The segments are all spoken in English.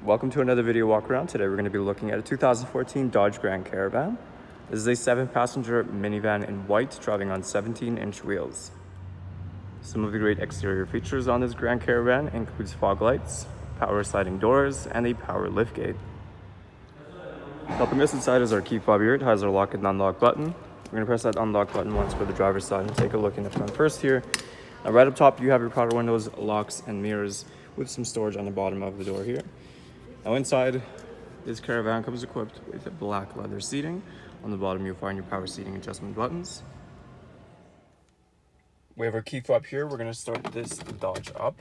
Welcome to another video walk around. Today we're going to be looking at a 2014 Dodge Grand Caravan. This is a 7-passenger minivan in white, driving on 17-inch wheels. Some of the great exterior features on this Grand Caravan includes fog lights, power sliding doors, and a power liftgate. Helping us inside is our key fob here. It has our lock and unlock button. We're going to press that unlock button once for the driver's side and take a look in the front first here. Now right up top you have your power windows, locks, and mirrors with some storage on the bottom of the door here. Now inside, this Caravan comes equipped with black leather seating. On the bottom you'll find your power seating adjustment buttons. We have our key fob here. We're going to start this Dodge up.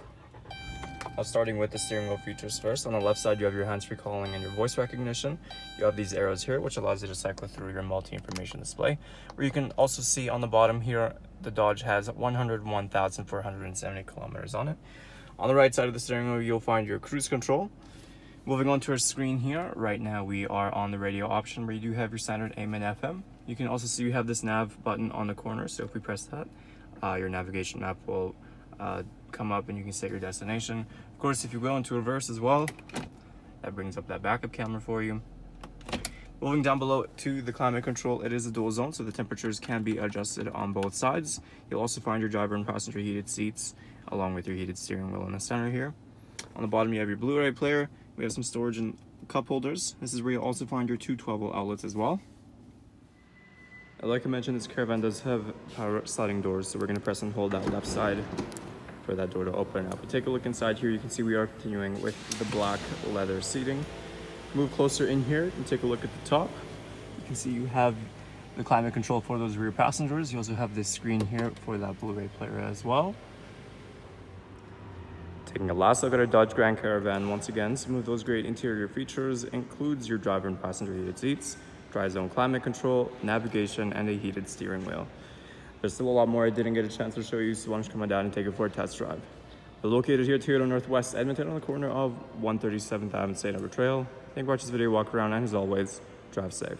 Now starting with the steering wheel features first. On the left side you have your hands-free calling and your voice recognition. You have these arrows here which allows you to cycle through your multi-information display. Where you can also see on the bottom here, the Dodge has 101,470 kilometers on it. On the right side of the steering wheel you'll find your cruise control. Moving on to our screen here, right now we are on the radio option where you do have your standard AM and FM. You can also see you have this nav button on the corner, so if we press that, your navigation map will come up and you can set your destination. Of course, if you go into reverse as well, that brings up that backup camera for you. Moving down below to the climate control, it is a dual zone, so the temperatures can be adjusted on both sides. You'll also find your driver and passenger heated seats, along with your heated steering wheel in the center here. On the bottom you have your Blu-ray player. We have some storage and cup holders. This is where you'll also find your two 12-volt outlets as well. Like I mentioned, this Caravan does have power sliding doors, so we're going to press and hold that left side for that door to open up. But take a look inside here. You can see we are continuing with the black leather seating. Move closer in here and take a look at the top. You can see you have the climate control for those rear passengers. You also have this screen here for that Blu-ray player as well. Taking a last look at our Dodge Grand Caravan once again, some of those great interior features includes your driver and passenger heated seats, dry-zone climate control, navigation, and a heated steering wheel. There's still a lot more I didn't get a chance to show you, so why don't you come on down and take it for a test drive. We're located here at Toyota Northwest Edmonton on the corner of 137th Ave and St.Albert Trail. Thank you for watching this video walk around, and as always, drive safe.